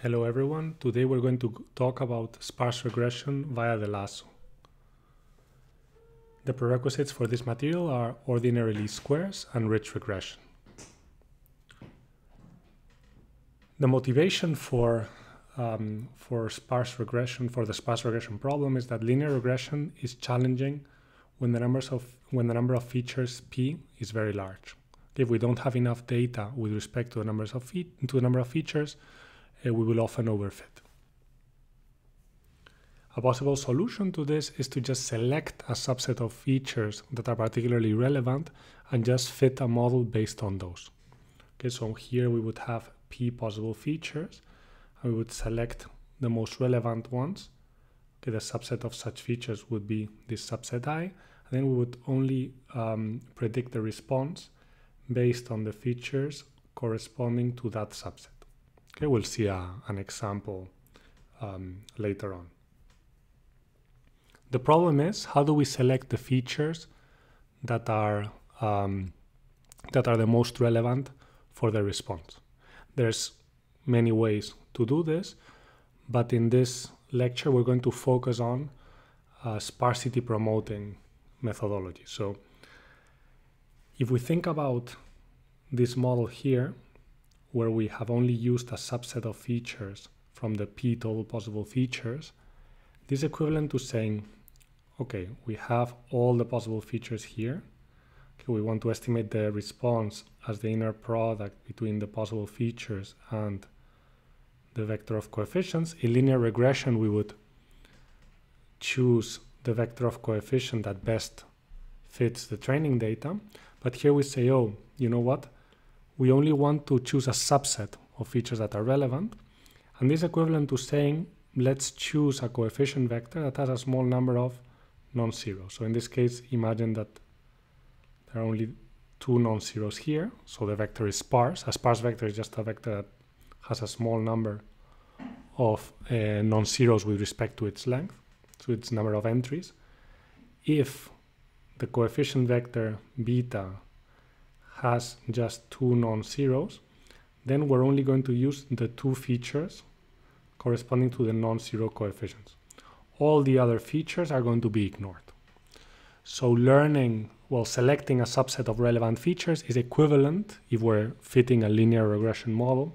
Hello everyone, today we're going to talk about sparse regression via the lasso. The prerequisites for this material are ordinary least squares and Ridge-regression. The motivation for the sparse regression problem is that linear regression is challenging when the number of features p is very large. If we don't have enough data with respect to the number of features, we will often overfit. A possible solution to this is to just select a subset of features that are particularly relevant and just fit a model based on those. Okay, so here we would have p possible features, and we would select the most relevant ones. Okay, the subset of such features would be this subset I, and then we would only predict the response based on the features corresponding to that subset. Okay, we'll see an example later on. The problem is, how do we select the features that are the most relevant for the response? There's many ways to do this, but in this lecture we're going to focus on sparsity promoting methodology. So if we think about this model here, where we have only used a subset of features from the p total possible features, this is equivalent to saying, okay, we have all the possible features here. Okay, we want to estimate the response as the inner product between the possible features and the vector of coefficients. In linear regression, we would choose the vector of coefficient that best fits the training data. But here we say, oh, you know what? We only want to choose a subset of features that are relevant. And this is equivalent to saying, let's choose a coefficient vector that has a small number of non-zeros. So in this case, imagine that there are only two non-zeros here. So the vector is sparse. A sparse vector is just a vector that has a small number of non-zeros with respect to its length, so its number of entries. If the coefficient vector beta has just two non-zeros, then we're only going to use the two features corresponding to the non-zero coefficients. All the other features are going to be ignored. So selecting a subset of relevant features is equivalent, if we're fitting a linear regression model,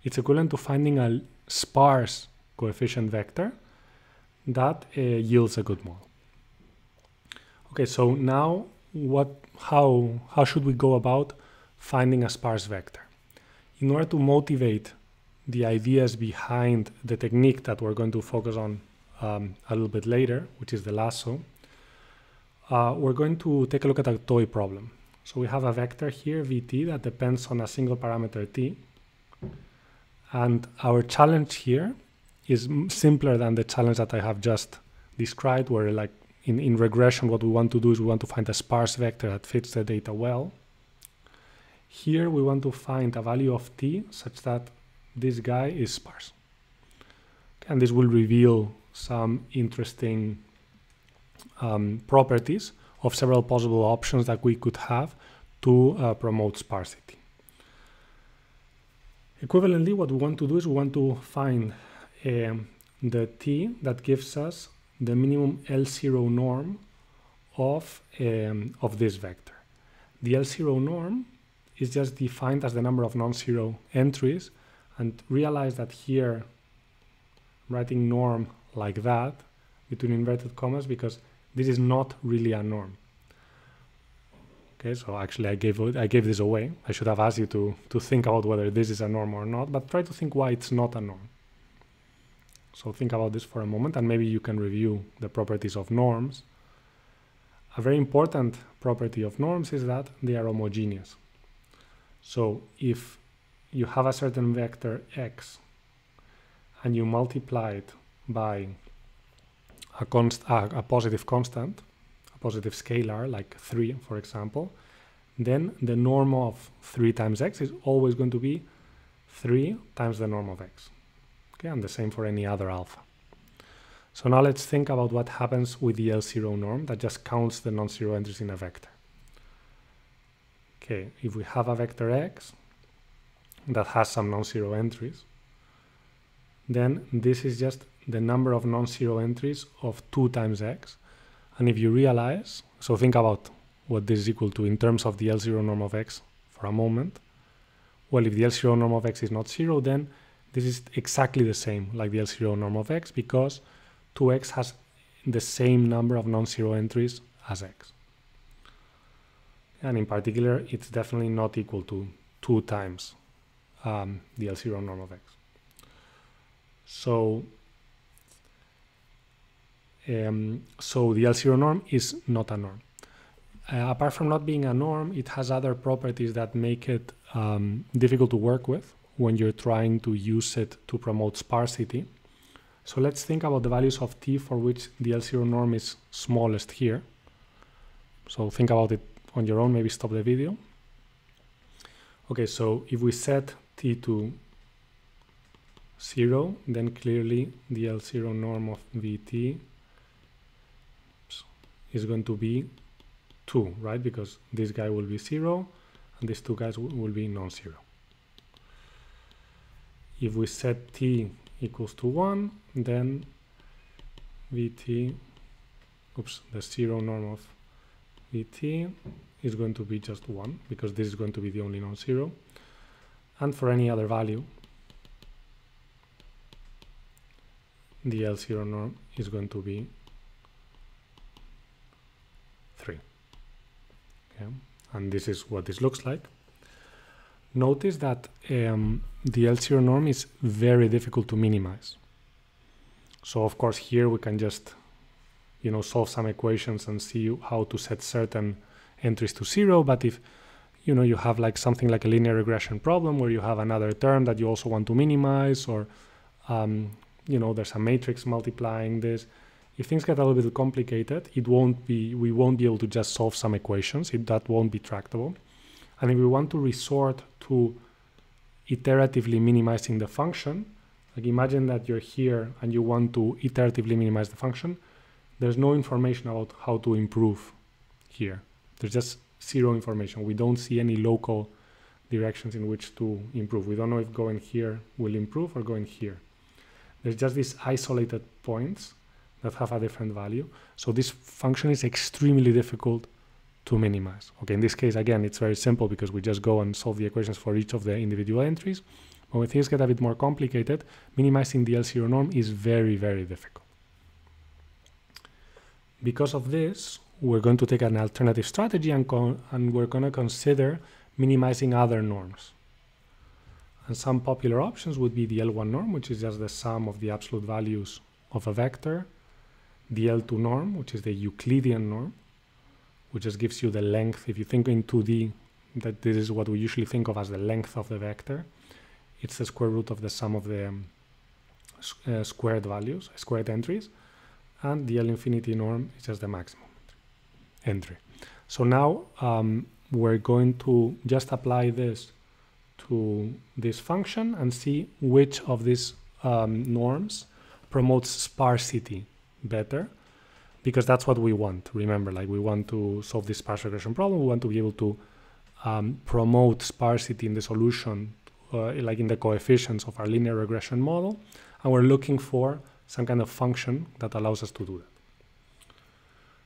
it's equivalent to finding a sparse coefficient vector that yields a good model. Okay, so now how should we go about finding a sparse vector? In order to motivate the ideas behind the technique that we're going to focus on a little bit later, which is the lasso, we're going to take a look at a toy problem. So we have a vector here, vt, that depends on a single parameter t. And our challenge here is simpler than the challenge that I have just described, where like in regression, what we want to do is we want to find a sparse vector that fits the data well. Here we want to find a value of t such that this guy is sparse. And this will reveal some interesting properties of several possible options that we could have to promote sparsity. Equivalently, what we want to do is we want to find the t that gives us the minimum L0 norm of this vector. The L0 norm is just defined as the number of non-zero entries, and realize that here I'm writing norm like that between inverted commas because this is not really a norm. Okay, so actually I gave this away. I should have asked you to think about whether this is a norm or not, but try to think why it's not a norm. So think about this for a moment, and maybe you can review the properties of norms. A very important property of norms is that they are homogeneous. So if you have a certain vector x and you multiply it by a positive constant, a positive scalar like 3, for example, then the norm of 3 times x is always going to be 3 times the norm of x. Okay, and the same for any other alpha. So now let's think about what happens with the L0 norm that just counts the non-zero entries in a vector. Okay, if we have a vector x that has some non-zero entries, then this is just the number of non-zero entries of 2 times x. And if you realize, so think about what this is equal to in terms of the L0 norm of x for a moment. Well, if the L0 norm of x is not 0, then this is exactly the same like the L0 norm of x, because 2x has the same number of non-zero entries as x. And in particular, it's definitely not equal to 2 times the L0 norm of x. So the L0 norm is not a norm. Apart from not being a norm, it has other properties that make it difficult to work with when you're trying to use it to promote sparsity. So let's think about the values of t for which the L0 norm is smallest here. So think about it on your own, maybe stop the video. Okay, so if we set t to 0, then clearly the L0 norm of Vt is going to be 2, right? Because this guy will be 0 and these two guys will be non-zero. If we set t equals to 1, then Vt, the 0 norm of Vt is going to be just 1, because this is going to be the only non-zero. And for any other value, the L0 norm is going to be 3. Okay. And this is what this looks like. Notice that the L0 norm is very difficult to minimize. So of course here we can just solve some equations and see how to set certain entries to 0. But if you have like something like a linear regression problem where you have another term that you also want to minimize, or there's a matrix multiplying this. If things get a little bit complicated, we won't be able to just solve some equations. That won't be tractable. And if we want to resort to iteratively minimizing the function, like imagine that you're here and you want to iteratively minimize the function, there's no information about how to improve here. There's just 0 information. We don't see any local directions in which to improve. We don't know if going here will improve or going here. There's just these isolated points that have a different value. So this function is extremely difficult to minimize. Okay, in this case, again, it's very simple because we just go and solve the equations for each of the individual entries. But when things get a bit more complicated, minimizing the L0 norm is very, very difficult. Because of this, we're going to take an alternative strategy and we're going to consider minimizing other norms. And some popular options would be the L1 norm, which is just the sum of the absolute values of a vector, the L2 norm, which is the Euclidean norm, which just gives you the length. If you think in 2D, that this is what we usually think of as the length of the vector. It's the square root of the sum of the squared values, squared entries. And the L infinity norm is just the maximum entry. So now we're going to just apply this to this function and see which of these norms promotes sparsity better, because that's what we want. Remember, like we want to solve this sparse regression problem. We want to be able to promote sparsity in the solution, like in the coefficients of our linear regression model. And we're looking for some kind of function that allows us to do that.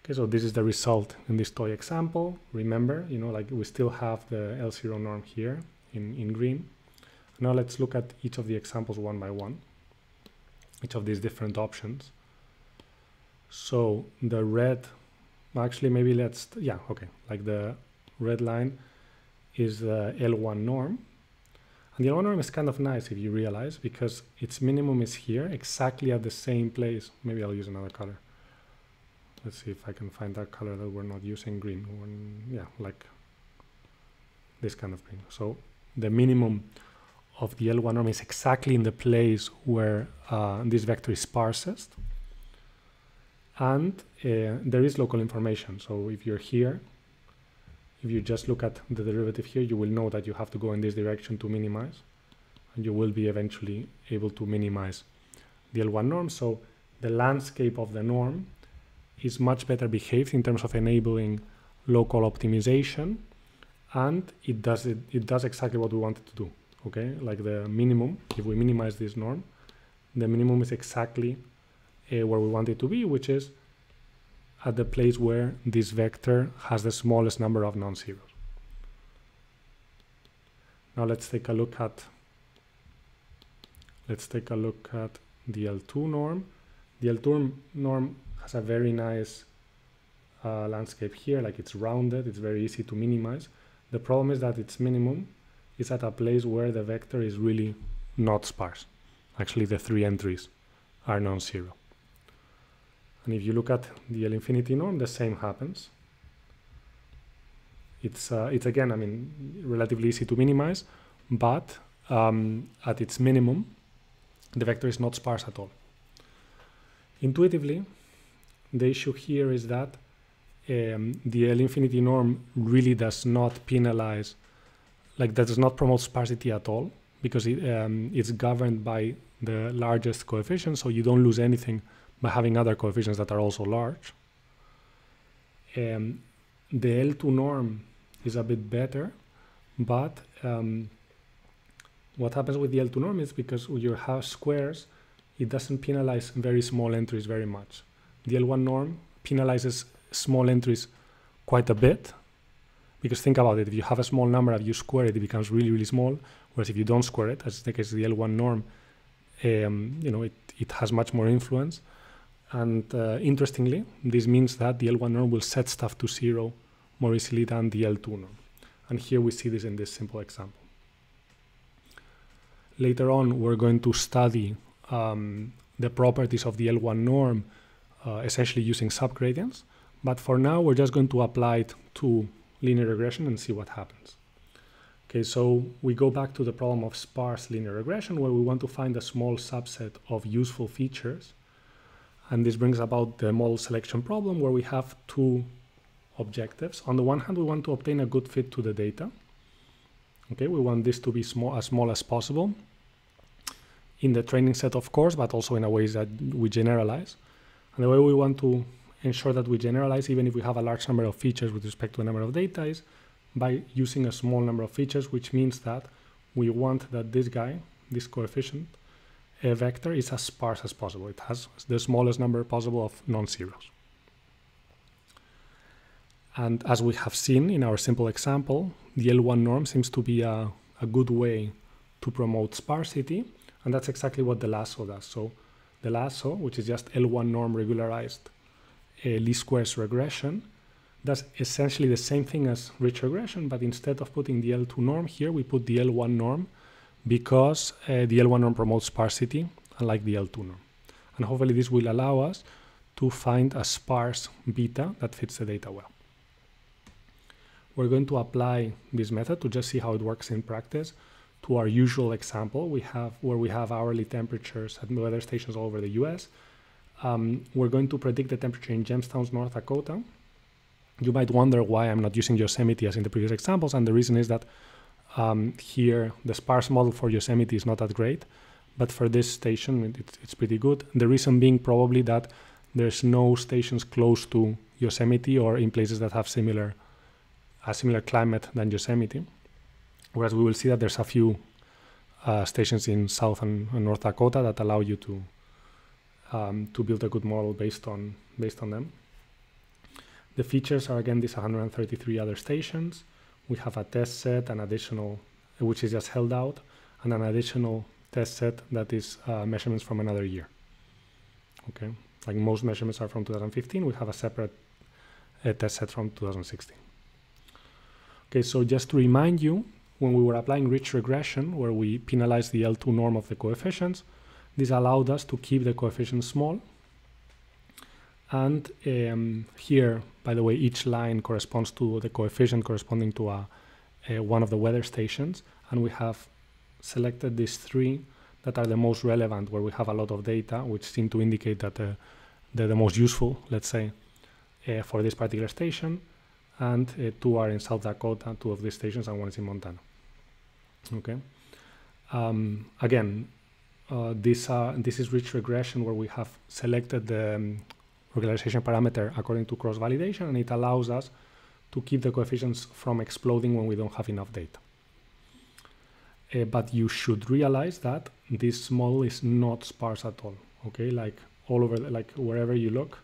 Okay, so this is the result in this toy example. Remember, like we still have the L0 norm here in green. Now let's look at each of the examples one by one, each of these different options. So the red, actually maybe let's, like the red line is the L1 norm. And the L1 norm is kind of nice if you realize, because its minimum is here, exactly at the same place. Maybe I'll use another color. Let's see if I can find that color that we're not using, green. Like this kind of green. So the minimum of the L1 norm is exactly in the place where this vector is sparsest. And there is local information. So if you're here, if you just look at the derivative here, you will know that you have to go in this direction to minimize. And you will be eventually able to minimize the L1 norm. So the landscape of the norm is much better behaved in terms of enabling local optimization. And it does exactly what we wanted to do. Okay, like the minimum, if we minimize this norm, the minimum is exactly where we want it to be, which is at the place where this vector has the smallest number of non-zeros. Now let's take a look at the L2 norm. The L2 norm has a very nice landscape here, like it's rounded, it's very easy to minimize. The problem is that its minimum is at a place where the vector is really not sparse. Actually, the 3 entries are non-zero. And if you look at the L infinity norm, the same happens. It's again, I mean, relatively easy to minimize, but at its minimum, the vector is not sparse at all. Intuitively, the issue here is that the L infinity norm really does not penalize, like that does not promote sparsity at all, because it's governed by the largest coefficient, so you don't lose anything by having other coefficients that are also large. The L2 norm is a bit better, but what happens with the L2 norm is because you have squares, it doesn't penalize very small entries very much. The L1 norm penalizes small entries quite a bit, because think about it, if you have a small number and you square it, it becomes really, really small, whereas if you don't square it, as is the case of the L1 norm, it has much more influence. And interestingly, this means that the L1 norm will set stuff to 0 more easily than the L2 norm. And here we see this in this simple example. Later on, we're going to study the properties of the L1 norm, essentially using subgradients. But for now, we're just going to apply it to linear regression and see what happens. Okay, so we go back to the problem of sparse linear regression, where we want to find a small subset of useful features. And this brings about the model selection problem, where we have two objectives. On the one hand, we want to obtain a good fit to the data. Okay, we want this to be as small as possible in the training set, of course, but also in a way that we generalize. And the way we want to ensure that we generalize, even if we have a large number of features with respect to a number of data, is by using a small number of features, which means that we want that this guy, this coefficient, a vector, is as sparse as possible. It has the smallest number possible of non-zeros. And as we have seen in our simple example, the L1 norm seems to be a good way to promote sparsity, and that's exactly what the Lasso does. So the Lasso, which is just L1 norm regularized least squares regression, does essentially the same thing as Ridge-regression, but instead of putting the L2 norm here, we put the L1 norm, because the L1 norm promotes sparsity, unlike the L2 norm. And hopefully this will allow us to find a sparse beta that fits the data well. We're going to apply this method to just see how it works in practice to our usual example where we have hourly temperatures at weather stations all over the US. We're going to predict the temperature in Gemstown, North Dakota. You might wonder why I'm not using Yosemite as in the previous examples, and the reason is that here the sparse model for Yosemite is not that great, but for this station it's pretty good. The reason being probably that there's no stations close to Yosemite or in places that have a similar climate than Yosemite, whereas we will see that there's a few stations in South and North Dakota that allow you to build a good model based on them. The features are, again, these 133 other stations. We have a test set, an additional, which is just held out, and an additional test set that is measurements from another year. Okay, like most measurements are from 2015, we have a separate test set from 2016. Okay, so just to remind you, when we were applying Ridge-regression, where we penalized the L2 norm of the coefficients, this allowed us to keep the coefficients small. And here, by the way, each line corresponds to the coefficient corresponding to one of the weather stations. And we have selected these three that are the most relevant, where we have a lot of data, which seem to indicate that they're the most useful, let's say, for this particular station. And two are in South Dakota, two of these stations, and one is in Montana. Okay. Again, this is Ridge-regression, where we have selected the regularization parameter according to cross-validation, and it allows us to keep the coefficients from exploding when we don't have enough data. but you should realize that this model is not sparse at all. Okay, like all over, like wherever you look,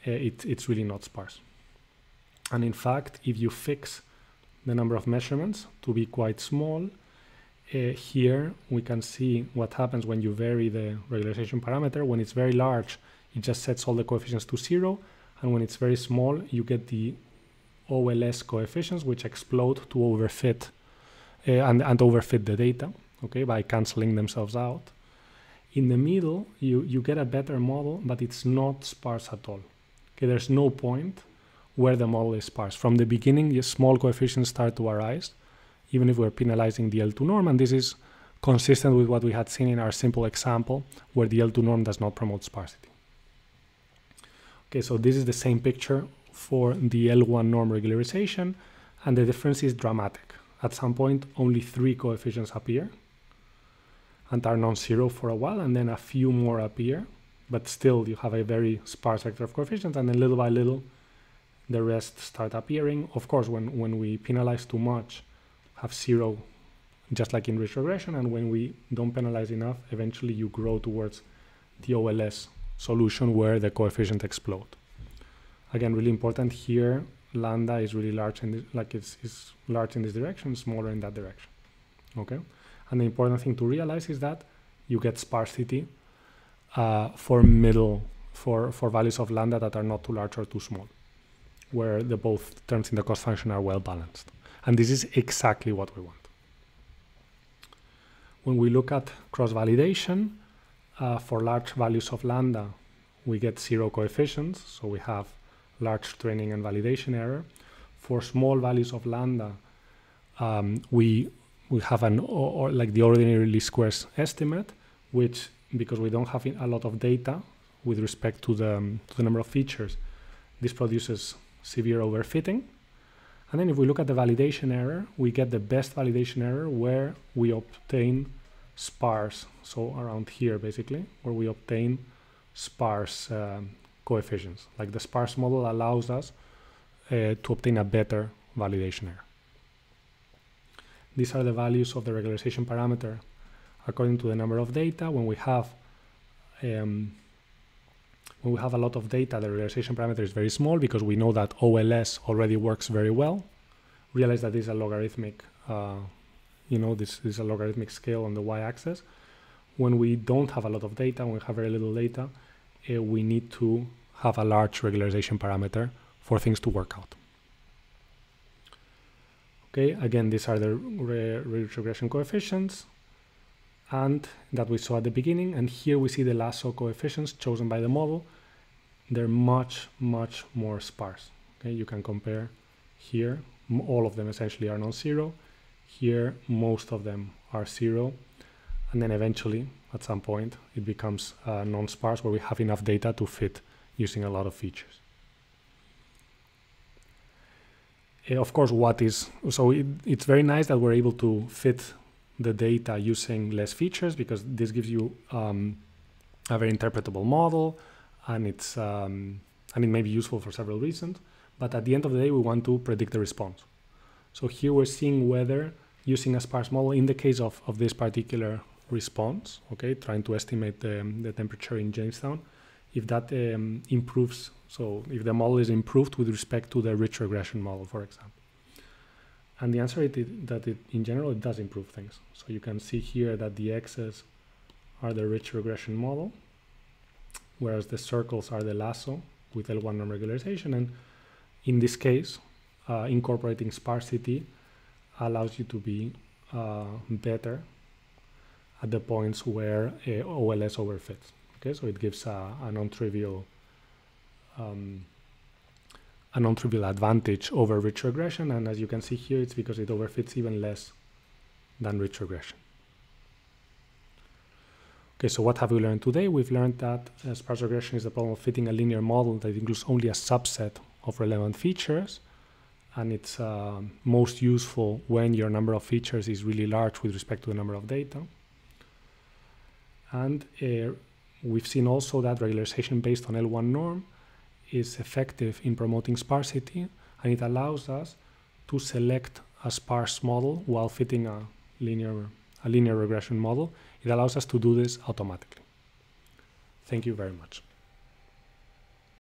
it's really not sparse. And in fact, if you fix the number of measurements to be quite small, here we can see what happens when you vary the regularization parameter. When it's very large, it just sets all the coefficients to 0. And when it's very small, you get the OLS coefficients, which explode to overfit and overfit the data, okay, by canceling themselves out. In the middle, you get a better model, but it's not sparse at all. Okay, there's no point where the model is sparse. From the beginning, the small coefficients start to arise, even if we're penalizing the L2 norm, and this is consistent with what we had seen in our simple example, where the L2 norm does not promote sparsity. Okay, so this is the same picture for the L1 norm regularization, and the difference is dramatic. At some point, only 3 coefficients appear and are non-zero for a while, and then a few more appear, but still you have a very sparse vector of coefficients, and then little by little, the rest start appearing. Of course, when we penalize too much, have 0, just like in Ridge-regression, and when we don't penalize enough, eventually you grow towards the OLS solution where the coefficients explode. Again, really important here, lambda is really large, in this, like it's large in this direction, smaller in that direction, okay? And the important thing to realize is that you get sparsity for values of lambda that are not too large or too small, where the both terms in the cost function are well balanced. And this is exactly what we want. When we look at cross-validation, for large values of lambda, we get 0 coefficients, so we have large training and validation error. For small values of lambda, we have like the ordinary least squares estimate, which, because we don't have a lot of data with respect to the number of features, this produces severe overfitting. And then if we look at the validation error, we get the best validation error where we obtain sparse, so around here basically, where we obtain sparse coefficients. Like the sparse model allows us to obtain a better validation error. These are the values of the regularization parameter according to the number of data. When we have a lot of data, the regularization parameter is very small because we know that OLS already works very well. Realize that this is a logarithmic, this is a logarithmic scale on the y-axis. When we don't have a lot of data, when we have very little data, we need to have a large regularization parameter for things to work out. Okay, again, these are the Ridge-regression coefficients and that we saw at the beginning. And here we see the Lasso coefficients chosen by the model. They're much, much more sparse. Okay, you can compare here. All of them essentially are non-zero. Here, most of them are 0. And then eventually, at some point, it becomes non-sparse where we have enough data to fit using a lot of features. Of course, it's very nice that we're able to fit the data using less features, because this gives you a very interpretable model, and it may be useful for several reasons. But at the end of the day, we want to predict the response. So here we're seeing whether using a sparse model, in the case of this particular response, okay, trying to estimate the temperature in Jamestown, if that improves, so if the model is improved with respect to the Ridge-regression model, for example. And the answer is that in general, it does improve things. So you can see here that the X's are the Ridge-regression model, whereas the circles are the Lasso with L1 norm regularization. And in this case, incorporating sparsity allows you to be better at the points where OLS overfits. Okay, so it gives a non-trivial advantage over Ridge-regression, and as you can see here, it's because it overfits even less than Ridge-regression. Okay, so what have we learned today? We've learned that sparse regression is the problem of fitting a linear model that includes only a subset of relevant features, and it's most useful when your number of features is really large with respect to the number of data. And we've seen also that regularization based on L1 norm is effective in promoting sparsity, and it allows us to select a sparse model while fitting a linear regression model, it allows us to do this automatically. Thank you very much.